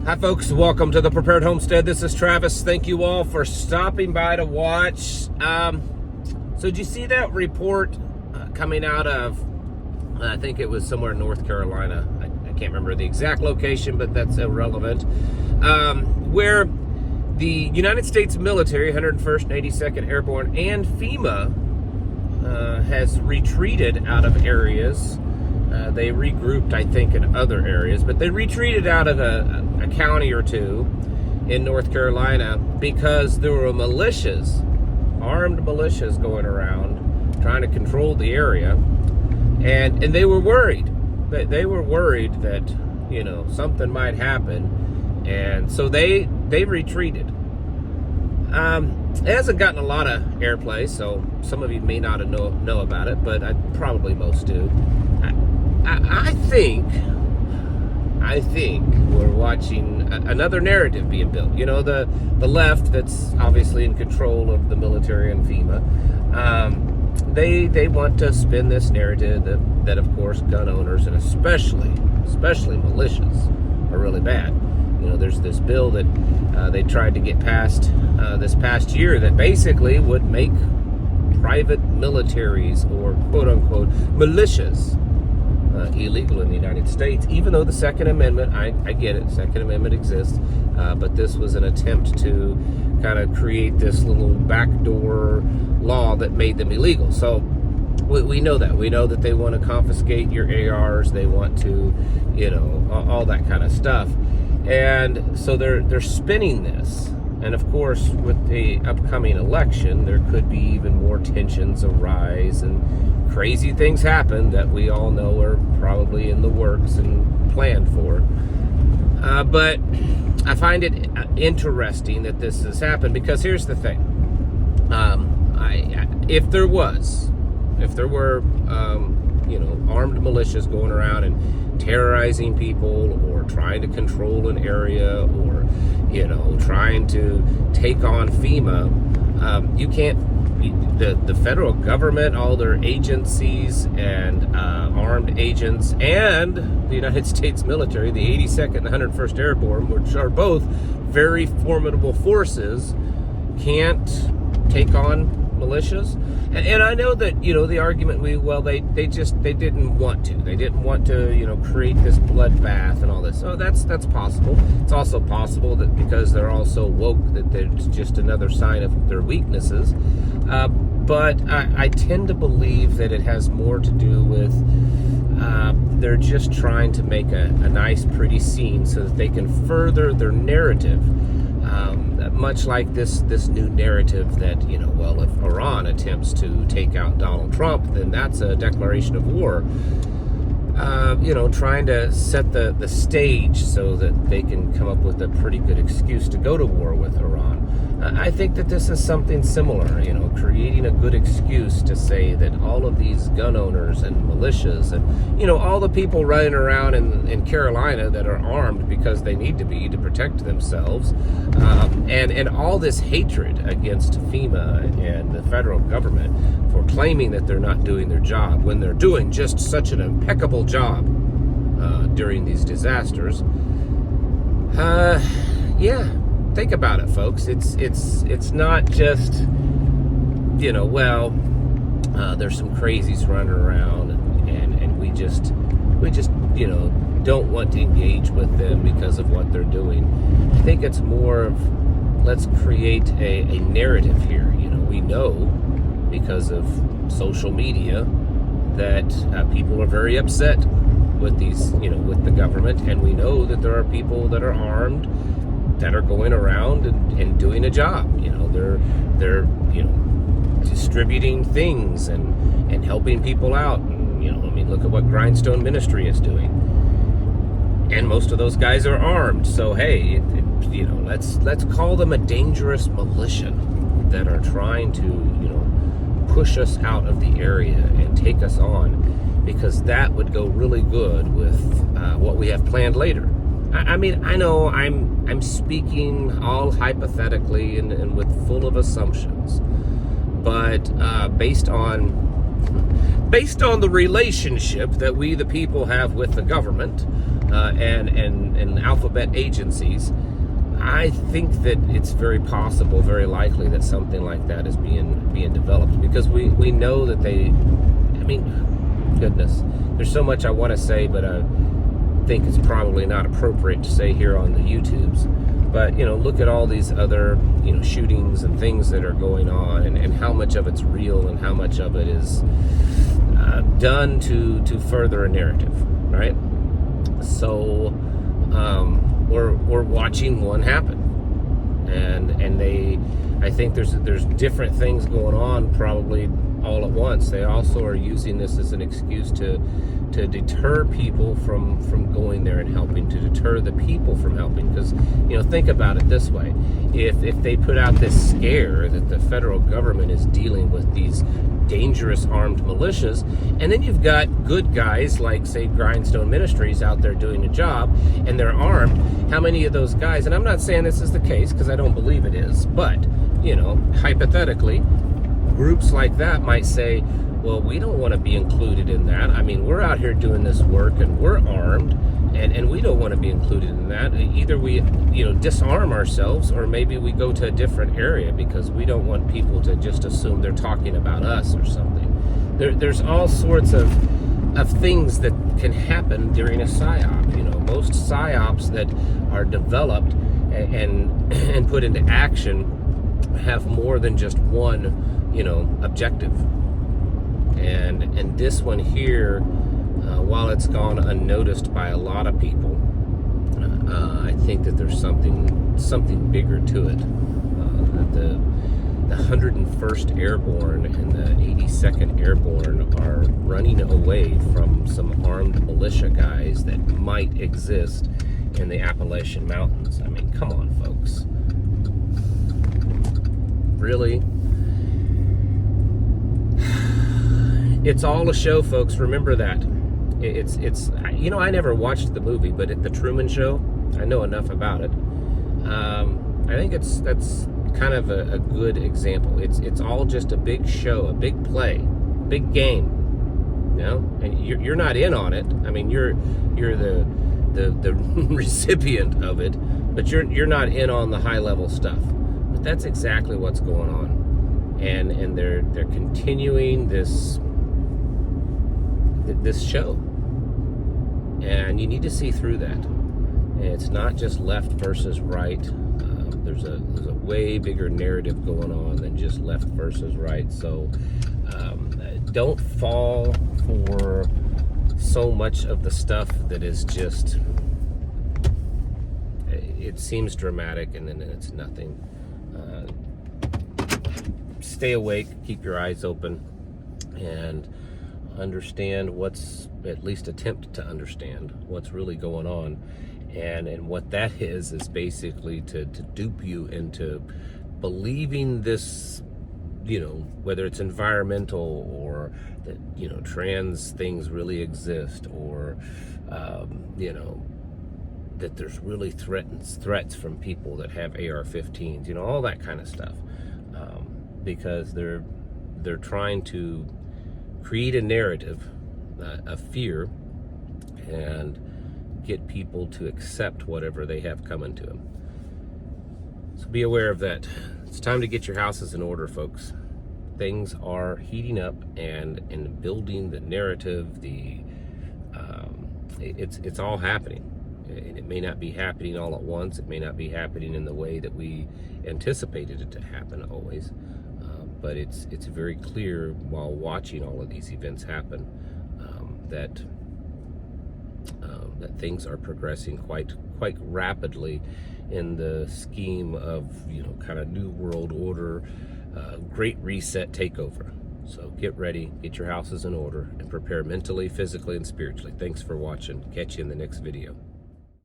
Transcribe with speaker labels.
Speaker 1: Hi folks, welcome to the Prepared Homestead. This is Travis. Thank you all for stopping by to watch. So did you see that report coming out of, I think it was somewhere in North Carolina. I can't remember the exact location, but that's irrelevant. Where the United States military, 101st and 82nd Airborne, and FEMA has retreated out of areas. They regrouped, I think, in other areas, but they retreated out of a county or two in North Carolina because there were militias, armed militias going around trying to control the area, and they were worried. They were worried that, you know, something might happen, and so they retreated. It hasn't gotten a lot of airplay, so some of you may not know about it, but probably most do. I think we're watching another narrative being built. You know, the left that's obviously in control of the military and FEMA, they want to spin this narrative that of course gun owners and especially militias are really bad. You know, there's this bill that they tried to get passed this past year that basically would make private militaries or quote unquote militias illegal in the United States, even though the Second Amendment, I get it, Second Amendment exists, but this was an attempt to kind of create this little backdoor law that made them illegal. So we know that. We know that they want to confiscate your ARs, they want to, you know, all that kind of stuff. And so they're spinning this. And of course, with the upcoming election, there could be even more tensions arise and crazy things happen that we all know are probably in the works and planned for. But I find it interesting that this has happened because here's the thing. If there were, you know, armed militias going around and terrorizing people or trying to control an area or, you know, trying to take on FEMA, you can't, the federal government, all their agencies and armed agents, and the United States military, the 82nd and 101st Airborne, which are both very formidable forces, can't take on militias. And I know that, you know, the argument they didn't want to. They didn't want to, you know, create this bloodbath and all this. So that's possible. It's also possible that because they're all so woke that there's just another sign of their weaknesses. But I tend to believe that it has more to do with they're just trying to make a nice, pretty scene so that they can further their narrative. Much like this new narrative that, you know, well, if Iran attempts to take out Donald Trump, then that's a declaration of war. You know, trying to set the stage so that they can come up with a pretty good excuse to go to war with Iran. I think that this is something similar, you know, creating a good excuse to say that all of these gun owners and militias and, you know, all the people running around in Carolina that are armed because they need to be to protect themselves, and all this hatred against FEMA and the federal government for claiming that they're not doing their job when they're doing just such an impeccable job during these disasters. Yeah. Think about it, folks. It's not just, you know, well, there's some crazies running around and we just you know, don't want to engage with them because of what they're doing. I think it's more of let's create a narrative here. You know, we know because of social media that people are very upset with these, you know, with the government, and we know that there are people that are armed that are going around and doing a job. You know, they're you know, distributing things and helping people out. And, you know, I mean, look at what Grindstone Ministry is doing. And most of those guys are armed. So hey, you know, let's call them a dangerous militia that are trying to, you know, push us out of the area and take us on, because that would go really good with what we have planned later. I mean, I know I'm speaking all hypothetically and with full of assumptions, but based on the relationship that we the people have with the government, and alphabet agencies, I think that it's very possible, very likely that something like that is being developed, because we know that they, I mean, goodness, there's so much I want to say, but I think it's probably not appropriate to say here on the YouTubes. But, look at all these other, shootings and things that are going on, and how much of it's real and how much of it is done to further a narrative, right? So we're watching one happen, and I think there's different things going on probably all at once. They also are using this as an excuse to deter people from going there and helping, to deter the people from helping. Because, think about it this way. If they put out this scare that the federal government is dealing with these dangerous armed militias, and then you've got good guys like, say, Grindstone Ministries out there doing a job, and they're armed, how many of those guys, and I'm not saying this is the case because I don't believe it is, but, hypothetically, groups like that might say, well, we don't want to be included in that. I mean, we're out here doing this work and we're armed, and we don't want to be included in that. Either we, disarm ourselves, or maybe we go to a different area because we don't want people to just assume they're talking about us or something. There's all sorts of things that can happen during a PSYOP. Most PSYOPs that are developed and put into action have more than just one, objective. And this one here, while it's gone unnoticed by a lot of people, I think that there's something bigger to it. The 101st Airborne and the 82nd Airborne are running away from some armed militia guys that might exist in the Appalachian Mountains. I mean, come on, folks. Really? It's all a show, folks. Remember that. It's I never watched the movie, but at the Truman Show, I know enough about it. I think that's kind of a good example. It's all just a big show, a big play, big game. And you're not in on it. I mean, you're the recipient of it, but you're not in on the high level stuff. But that's exactly what's going on, and they're continuing this show, and you need to see through that. And it's not just left versus right. There's a way bigger narrative going on than just left versus right. So don't fall for so much of the stuff that is just, it seems dramatic and then it's nothing. Stay awake, keep your eyes open, and understand at least attempt to understand what's really going on. And what that is basically to dupe you into believing this, whether it's environmental or that, trans things really exist, or, that there's really threats from people that have AR-15s, all that kind of stuff. Because they're trying to create a narrative of fear and get people to accept whatever they have coming to them. So be aware of that. It's time to get your houses in order, folks. Things are heating up and building the narrative. It's all happening. And it may not be happening all at once. It may not be happening in the way that we anticipated it to happen always. But it's very clear while watching all of these events happen that things are progressing quite rapidly in the scheme of kind of new world order, great reset takeover. So get ready, get your houses in order, and prepare mentally, physically, and spiritually. Thanks for watching. Catch you in the next video.